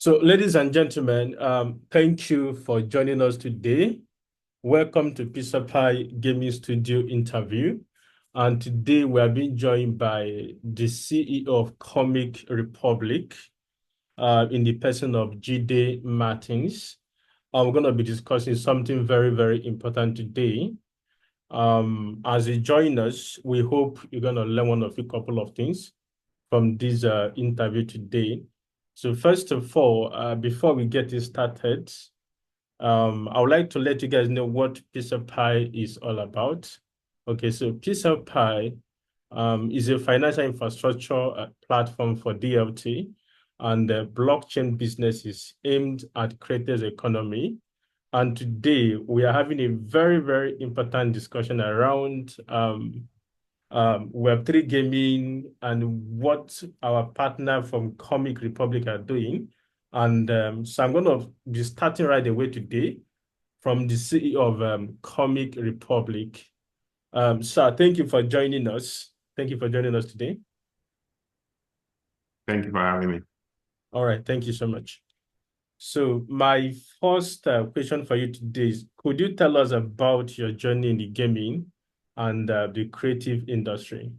So, ladies and gentlemen, thank you for joining us today. Welcome to Pizza Pie Gaming Studio interview. And today we are being joined by the CEO of Comic Republic, in the person of Jide Martins. We're going to be discussing something very, very important today. As you join us, we hope you're going to learn one of a couple of things from this interview today. So first of all, before we get this started, I would like to let you guys know what Pizza Pie is all about. Okay, so Pizza Pie is a financial infrastructure platform for DLT, and the blockchain business is aimed at creators economy. And today we are having a very, very important discussion around Web3 gaming and what our partner from Comic Republic are doing. And so I'm going to be starting right away today from the CEO of Comic Republic. Sir, thank you for joining us. Thank you for joining us today. Thank you for having me. All right, thank you so much. So my first question for you today is, could you tell us about your journey in the gaming and the creative industry?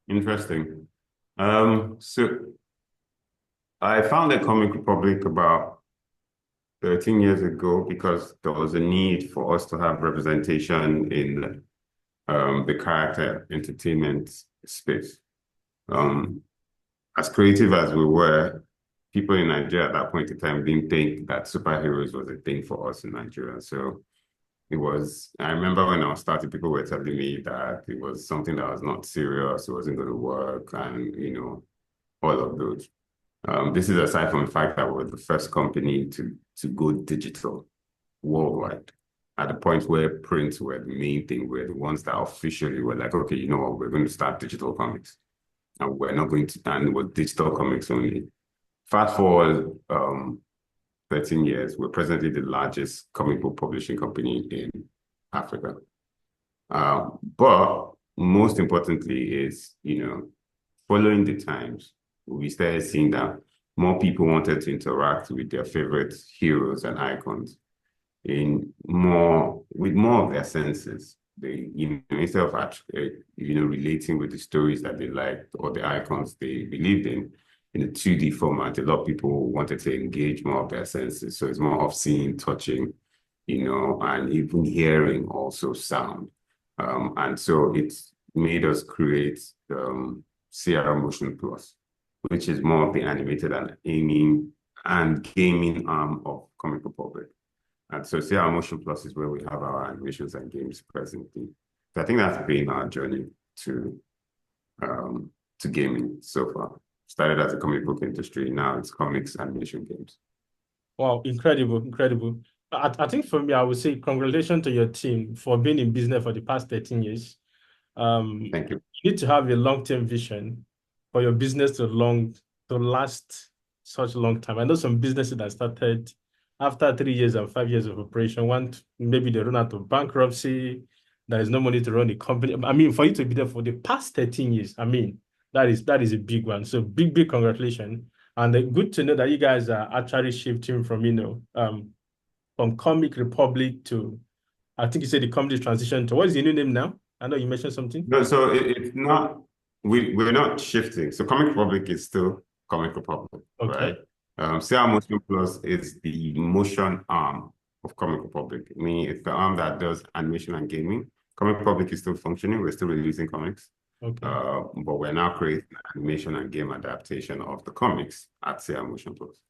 Interesting. So I founded Comic Republic about 13 years ago because there was a need for us to have representation in the character entertainment space. As creative as we were, people in Nigeria at that point in time didn't think that superheroes was a thing for us in Nigeria. So I remember when I was starting, people were telling me that it was something that was not serious, it wasn't going to work, and, all of those. This is aside from the fact that we're the first company to go digital worldwide at the point where prints were the main thing. We're the ones that officially were like, okay, you know what, we're going to start digital comics. And we're not going to, and with digital comics only. Fast forward 13 years, we're presently the largest comic book publishing company in Africa. But most importantly is, following the times, we started seeing that more people wanted to interact with their favorite heroes and icons with more of their senses. They, instead of relating with the stories that they liked or the icons they believed in a 2D format, a lot of people wanted to engage more of their senses. So it's more of seeing, touching, and even hearing also sound. And so it's made us create Sierra Motion Plus, which is more of the animated and aiming and gaming arm of Comic Republic. And so Sierra Motion Plus is where we have our animations and games presently. So I think that's been our journey to gaming so far. Started as a comic book industry, now it's comics, animation, games. Wow, incredible, incredible. I think for me, I would say congratulations to your team for being in business for the past 13 years. Thank you. You need to have a long-term vision for your business to last such a long time. I know some businesses that started after 3 years and 5 years of operation, maybe they run out of bankruptcy, there is no money to run the company. I mean, for you to be there for the past 13 years, I mean, that is a big one. So big, big congratulations. And good to know that you guys are actually shifting from Comic Republic to, I think you said the company transition to, what is the new name now? I know you mentioned something. No, so it's not, we're not shifting. So Comic Republic is still Comic Republic, Okay. right? Sierra Motion Plus is the motion arm of Comic Republic. I mean, it's the arm that does animation and gaming. Comic Republic is still functioning. We're still releasing comics. Okay. But we're now creating animation and game adaptation of the comics at Sierra Motion Plus.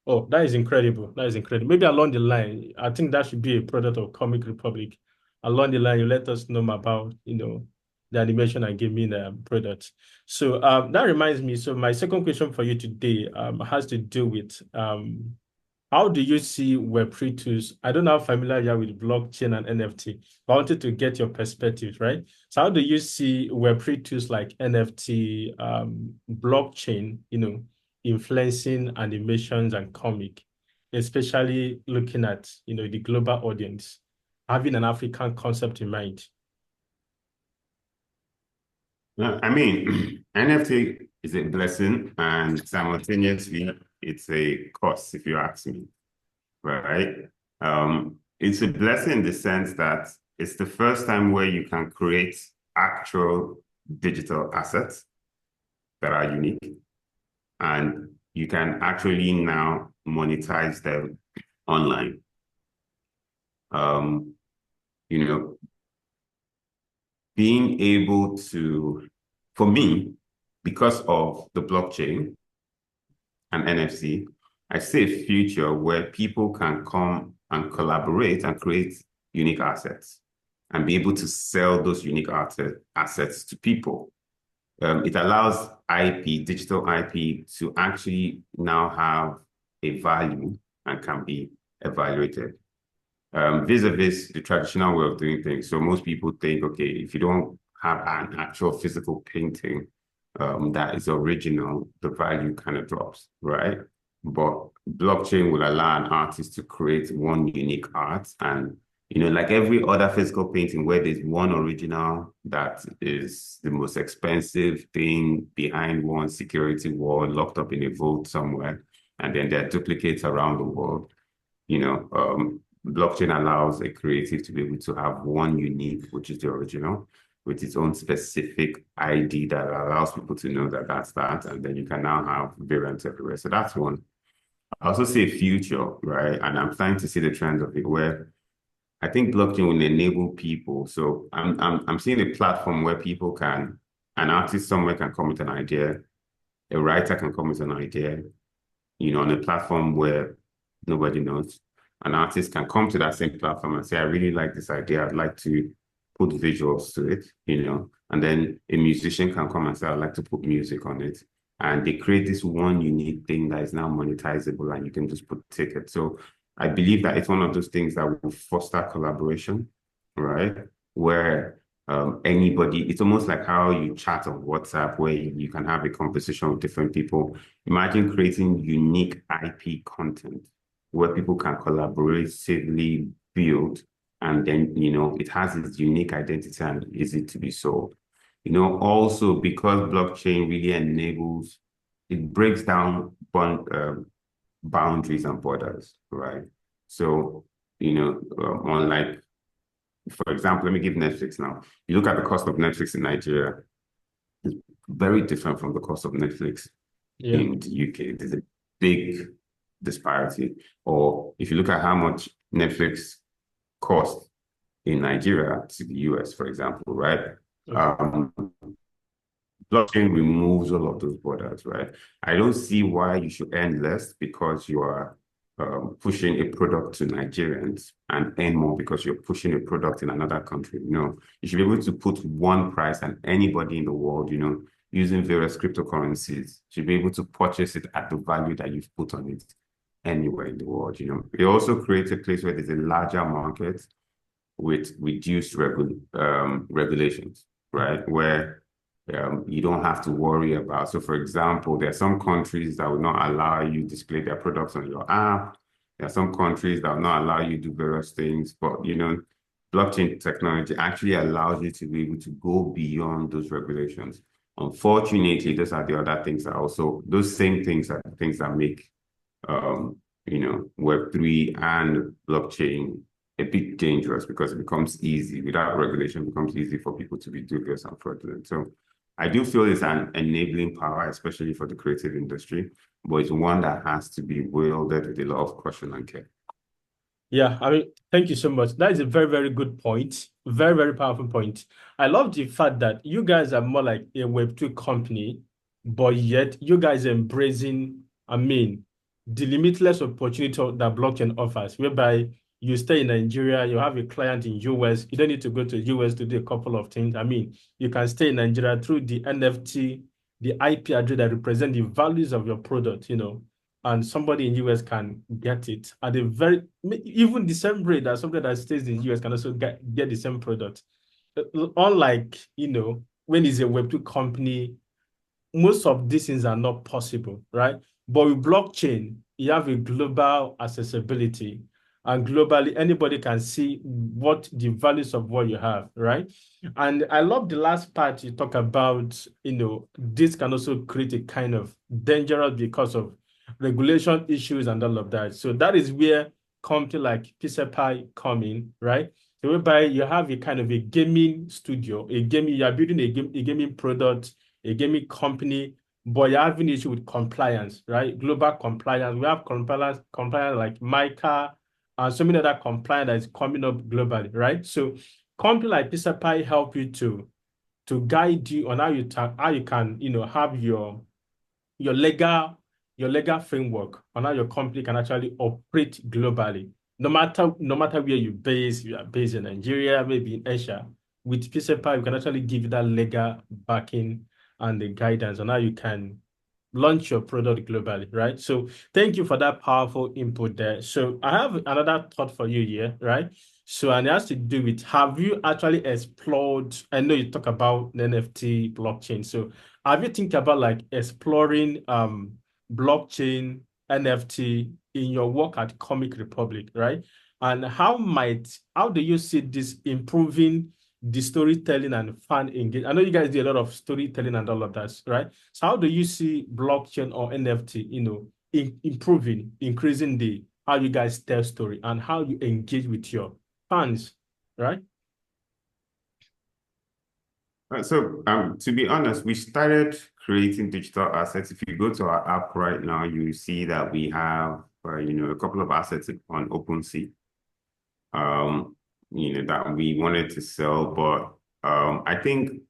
Oh, that is incredible. That is incredible. Maybe along the line, I think that should be a product of Comic Republic. Along the line, you let us know about, the animation and gaming products. So that reminds me. So my second question for you today has to do with how do you see Web3 tools? I don't know how familiar you are with blockchain and NFT, but I wanted to get your perspective, right? So how do you see Web3 tools like NFT, blockchain, influencing animations and comic, especially looking at, the global audience, having an African concept in mind? I mean, NFT is a blessing, and simultaneously it's a curse, if you ask me, right? It's a blessing in the sense that it's the first time where you can create actual digital assets that are unique, and you can actually now monetize them online. You know, being able to, for me, because of the blockchain and NFC, I see a future where people can come and collaborate and create unique assets and be able to sell those unique assets to people. It allows IP, digital IP, to actually now have a value and can be evaluated. Vis-a-vis the traditional way of doing things. So most people think, okay, if you don't have an actual physical painting that is original, the value kind of drops, right? But blockchain will allow an artist to create one unique art, and like every other physical painting where there's one original that is the most expensive thing behind one security wall, locked up in a vault somewhere, and then there are duplicates around the world. Blockchain allows a creative to be able to have one unique, which is the original, with its own specific ID that allows people to know that that's that. And then you can now have variants everywhere. So that's one. I also see a future, right? And I'm starting to see the trends of it where I think blockchain will enable people. So I'm seeing a platform where people can, an artist somewhere can come with an idea, a writer can come with an idea, on a platform where nobody knows. An artist can come to that same platform and say, I really like this idea. I'd like to put visuals to it, and then a musician can come and say, I'd like to put music on it. And they create this one unique thing that is now monetizable, and you can just put tickets. So I believe that it's one of those things that will foster collaboration, right? Where anybody, it's almost like how you chat on WhatsApp, where you can have a conversation with different people. Imagine creating unique IP content where people can collaboratively build, and then, it has its unique identity and easy to be sold. Also because blockchain really enables, it breaks down boundaries and borders, right? So, unlike, for example, let me give Netflix now. You look at the cost of Netflix in Nigeria, it's very different from the cost of Netflix in the UK. There's a big disparity. Or if you look at how much Netflix costs in Nigeria to the US, for example, right? Blockchain removes all of those borders, right? I don't see why you should earn less because you are pushing a product to Nigerians and earn more because you're pushing a product in another country. You should be able to put one price, and anybody in the world, using various cryptocurrencies should be able to purchase it at the value that you've put on it anywhere in the world. It also creates a place where there's a larger market with reduced regulations, right? Where you don't have to worry about. So, for example, there are some countries that will not allow you to display their products on your app. There are some countries that will not allow you to do various things. But, blockchain technology actually allows you to be able to go beyond those regulations. Unfortunately, those are the other things that also, those same things are the things that make, Web3 and blockchain a bit dangerous because it becomes easy. Without regulation, it becomes easy for people to be dubious and fraudulent. So I do feel it's an enabling power, especially for the creative industry, but it's one that has to be wielded with a lot of caution and care. Yeah, I mean, thank you so much. That is a very, very good point. Very, very powerful point. I love the fact that you guys are more like a Web2 company, but yet you guys are embracing, the limitless opportunity that blockchain offers, whereby you stay in Nigeria, you have a client in US, you don't need to go to US to do a couple of things. You can stay in Nigeria through the NFT, the IP address that represent the values of your product, and somebody in US can get it at even the same rate that somebody that stays in US can also get the same product. Unlike, when it's a Web2 company, most of these things are not possible, right? But with blockchain, you have a global accessibility. and globally, anybody can see what the values of what you have, right? And I love the last part you talk about, this can also create a kind of dangerous because of regulation issues and all of that. So that is where company like PCSPI come in, right? So whereby you have a kind of a gaming studio, you are building a gaming product, a gaming company, but you're having issue with compliance, right? Global compliance. We have compliance like MICA and so many other compliance that is coming up globally, right? So company like PCSPI help you to guide you on how you can, have your legal framework on how your company can actually operate globally. No matter where you are based in Nigeria, maybe in Asia, with PCSPI, we can actually give you that legal backing and the guidance on how you can launch your product globally, right? So thank you for that powerful input there. So I have another thought for you here, right? So, and it has to do with, have you actually explored, I know you talk about the NFT blockchain. So have you think about like exploring blockchain NFT in your work at Comic Republic, right? And how do you see this improving the storytelling and fan engagement? I know you guys do a lot of storytelling and all of that, right? So how do you see blockchain or NFT, improving, increasing the how you guys tell story and how you engage with your fans, right? So, to be honest, we started creating digital assets. If you go to our app right now, you see that we have, a couple of assets on OpenSea, that we wanted to sell. But I think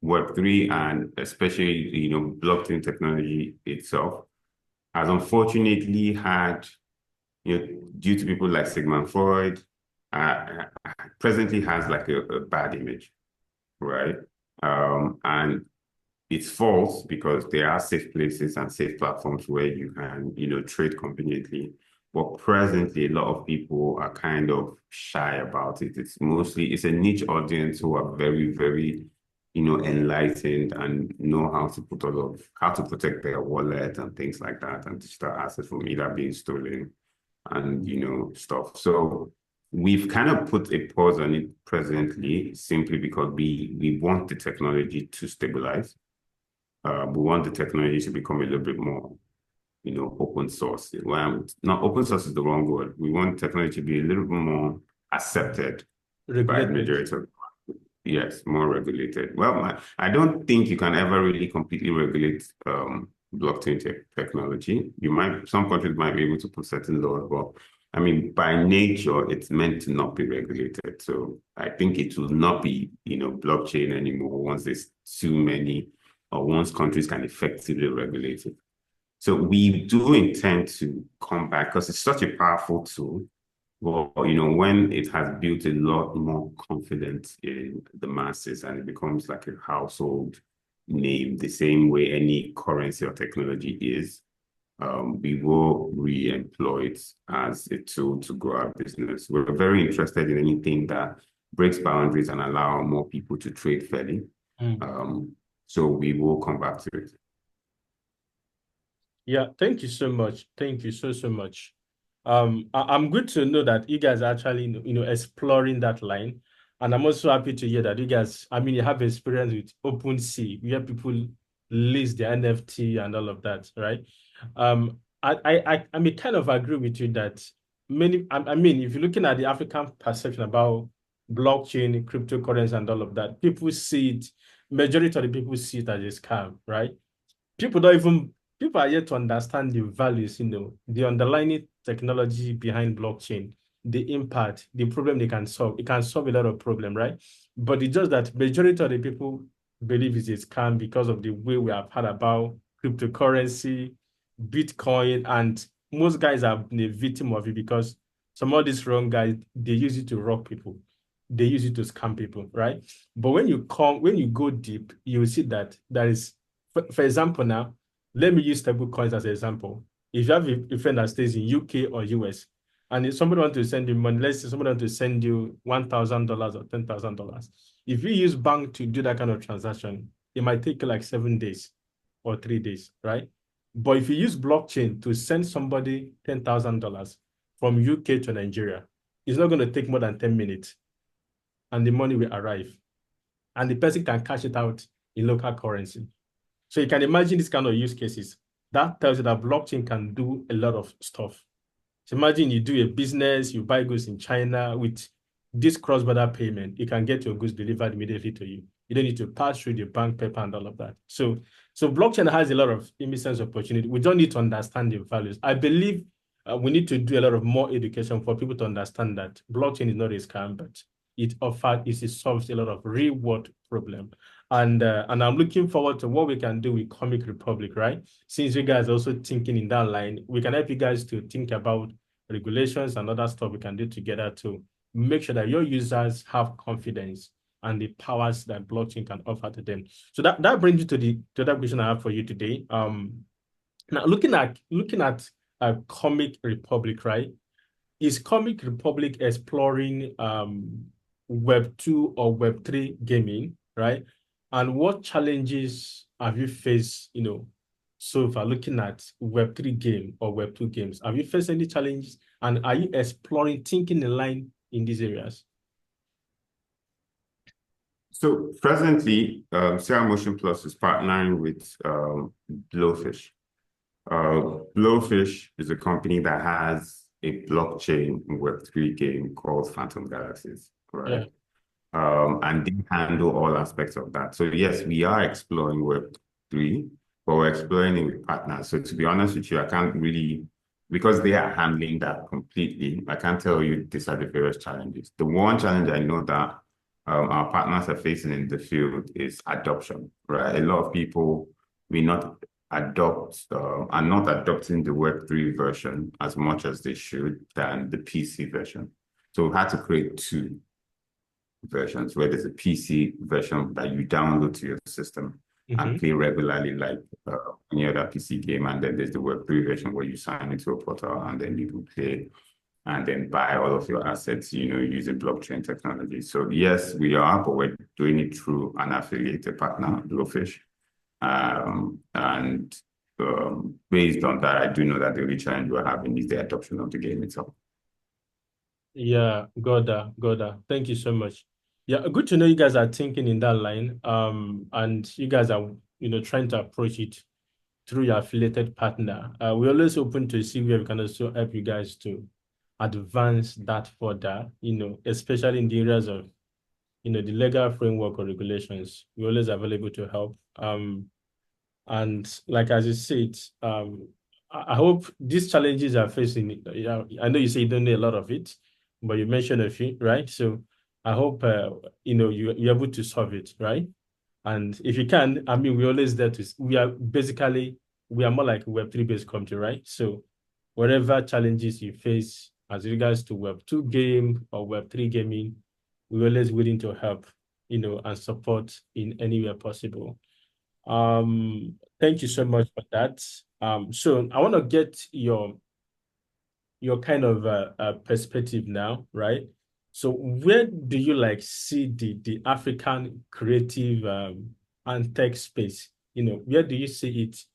Web3 and especially, blockchain technology itself has unfortunately had, due to people like Sigmund Freud, presently has like a bad image, right? And it's false because there are safe places and safe platforms where you can, trade conveniently. But presently, a lot of people are kind of shy about it. It's a niche audience who are very, very, enlightened and know how to protect their wallet and things like that, and digital assets from either being stolen and, stuff. So we've kind of put a pause on it presently simply because we want the technology to stabilize. We want the technology to become a little bit more, open source. Well, not open source is the wrong word. We want technology to be a little bit more accepted by the majority of, yes, more regulated. Well, I don't think you can ever really completely regulate blockchain technology. Some countries might be able to put certain laws, but I mean, by nature, it's meant to not be regulated. So I think it will not be, blockchain anymore once there's too many, or once countries can effectively regulate it. So we do intend to come back because it's such a powerful tool. But, when it has built a lot more confidence in the masses and it becomes like a household name, the same way any currency or technology is, we will re-employ it as a tool to grow our business. We're very interested in anything that breaks boundaries and allow more people to trade fairly. So we will come back to it. Yeah, thank you so much. Thank you so much. I'm good to know that you guys are actually, exploring that line. And I'm also happy to hear that you guys, you have experience with OpenSea, where people list their NFT and all of that, right? I may kind of agree with you that if you're looking at the African perception about blockchain, cryptocurrency, and all of that, majority of the people see it as a scam, right? People are yet to understand the values, the underlying technology behind blockchain, the impact, the problem they can solve. It can solve a lot of problem, right? But it's just that majority of the people believe it's a scam because of the way we have heard about cryptocurrency, Bitcoin, and most guys have been a victim of it because some of these wrong guys, they use it to rob people. They use it to scam people, right? But when you go deep, you will see that there is, for example, now, let me use stable coins as an example. If you have a friend that stays in UK or US, and if somebody wants to send you money, let's say somebody wants to send you $1,000 or $10,000. If you use bank to do that kind of transaction, it might take you like 7 days or 3 days, right? But if you use blockchain to send somebody $10,000, from UK to Nigeria. It's not going to take more than 10 minutes and the money will arrive. And the person can cash it out in local currency. So you can imagine this kind of use cases. That tells you that blockchain can do a lot of stuff. So imagine you do a business, you buy goods in China with this cross-border payment, you can get your goods delivered immediately to you. You don't need to pass through the bank paper and all of that. So blockchain has a lot of immense opportunity. We don't need to understand the values. I believe we need to do a lot of more education for people to understand that blockchain is not a scam, but it solves a lot of real world problem. And I'm looking forward to what we can do with Comic Republic, right? Since you guys are also thinking in that line, we can help you guys to think about regulations and other stuff we can do together to make sure that your users have confidence and the powers that blockchain can offer to them. So that brings you to that question I have for you today. Now looking at Comic Republic, right? Is Comic Republic exploring Web 2 or Web 3 gaming, right? And what challenges have you faced, so far looking at Web 3 game or Web 2 games? Have you faced any challenges? And are you exploring, thinking in line in these areas? So presently, Sierra Motion Plus is partnering with Blowfish. Blowfish is a company that has a blockchain Web3 game called Phantom Galaxies, right? Yeah. And they handle all aspects of that. So yes, we are exploring Web3, but we're exploring it with partners. So to be honest with you, I can't really, because they are handling that completely, I can't tell you these are the various challenges. The one challenge I know that our partners are facing in the field is adoption, right? A lot of people are not adopting the Web3 version as much as they should than the PC version. So we had to create two versions where there's a PC version that you download to your system and play regularly like any other PC game. And then there's the Web3 version where you sign into a portal and then you can play and then buy all of your assets, using blockchain technology. So yes, we are, but we're doing it through an affiliated partner, Blowfish. Based on that, I do know that the only challenge we're having is the adoption of the game itself. Yeah, got that. Thank you so much. Yeah, good to know you guys are thinking in that line. And you guys are, trying to approach it through your affiliated partner. We're always open to see where we can also help you guys to advance that further, especially in the areas of, the legal framework or regulations. We're always available to help. And like as you said, I hope these challenges are facing. I know you say you don't know a lot of it, but you mentioned a few, right? So I hope you're able to solve it, right? And if you can, I mean, we're always there we are more like a Web3 based company, right? So whatever challenges you face as regards to Web2 game or Web3 gaming, we're always willing to help, and support in any way possible. Thank you so much for that. So I want to get your kind of perspective now, right? So where do you see the African creative and tech space? Where do you see it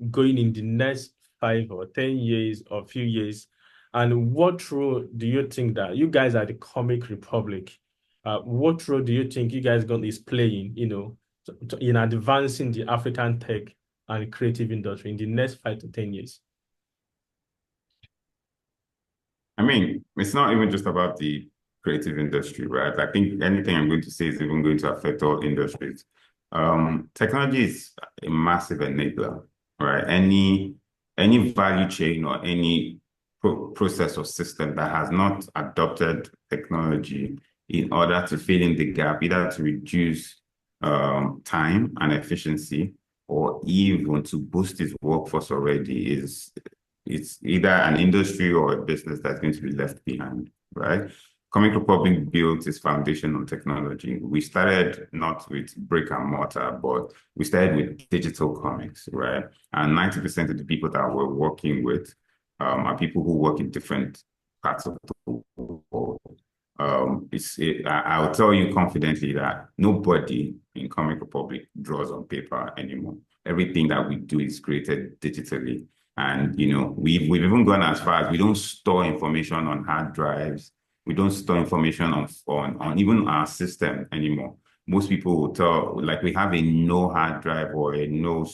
going in the next 5 or 10 years or few years? And what role do you think that you guys are the Comic Republic? What role do you think you guys is playing, in advancing the African tech and creative industry in the next 5 to 10 years? I mean, it's not even just about the creative industry, right? I think anything I'm going to say is even going to affect all industries. Technology is a massive enabler, right? Any value chain or any process or system that has not adopted technology in order to fill in the gap, either to reduce time and efficiency, or even to boost its workforce already, it's either an industry or a business that's going to be left behind, right? Comic Republic built its foundation on technology. We started not with brick and mortar, but we started with digital comics, right? And 90% of the people that we're working with are people who work in different parts of the world. I'll tell you confidently that nobody in Comic Republic draws on paper anymore. Everything that we do is created digitally. And we've even gone as far as we don't store information on hard drives. We don't store information on even our system anymore. Most people will tell, like, we have a no hard drive or a no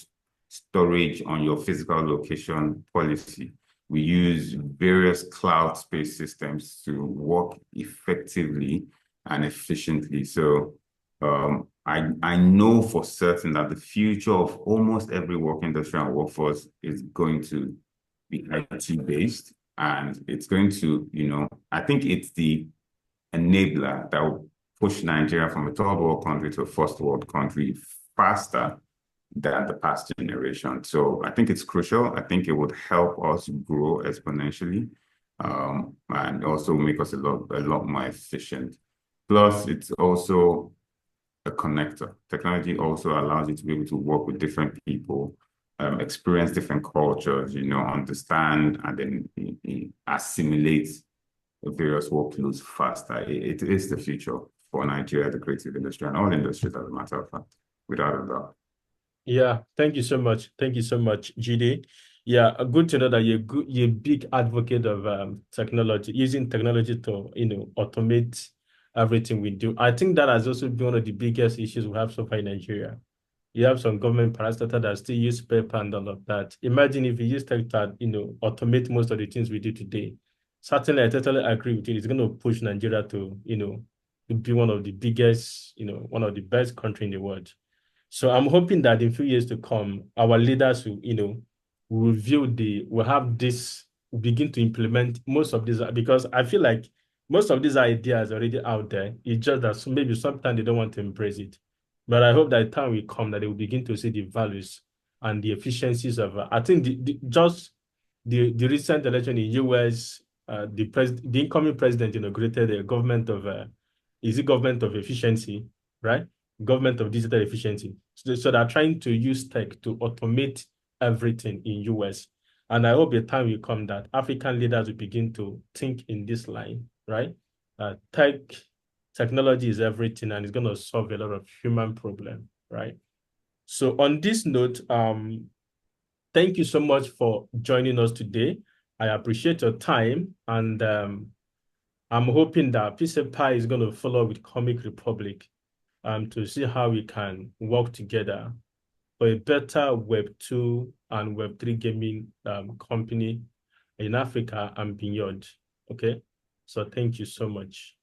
storage on your physical location policy. We use various cloud-based systems to work effectively and efficiently. So I know for certain that the future of almost every work industry and workforce is going to be IT based, and it's going to, I think it's the enabler that will push Nigeria from a third world country to a first world country faster than the past generation. So I think it's crucial. I think it would help us grow exponentially, and also make us a lot more efficient. Plus, it's also a connector. Technology also allows you to be able to work with different people, experience different cultures, understand and then assimilate various workloads faster. It is the future for Nigeria, the creative industry, and all industries, as a matter of fact, without a doubt. Yeah, thank you so much. Thank you so much, GD. Yeah, good to know that you're a big advocate of technology, using technology to, automate everything we do. I think that has also been one of the biggest issues we have so far in Nigeria. You have some government parastatal that still use paper and all of that. Imagine if you use tech that, automate most of the things we do today. Certainly, I totally agree with you. It's going to push Nigeria to be one of the biggest, one of the best country in the world. So I'm hoping that in a few years to come, our leaders will, will have this, begin to implement most of these, because I feel like most of these ideas are already out there. It's just that maybe sometimes they don't want to embrace it. But I hope that time will come that they will begin to see the values and the efficiencies of, I think the recent election in US, the incoming president inaugurated a government of, is it government of efficiency, right? Government of digital efficiency. So they're trying to use tech to automate everything in US. And I hope the time will come that African leaders will begin to think in this line, right? Technology is everything and it's going to solve a lot of human problem, right? So on this note, thank you so much for joining us today. I appreciate your time, and I'm hoping that PCPI is going to follow with Comic Republic to see how we can work together for a better Web2 and Web3 gaming company in Africa and beyond. Okay, so thank you so much.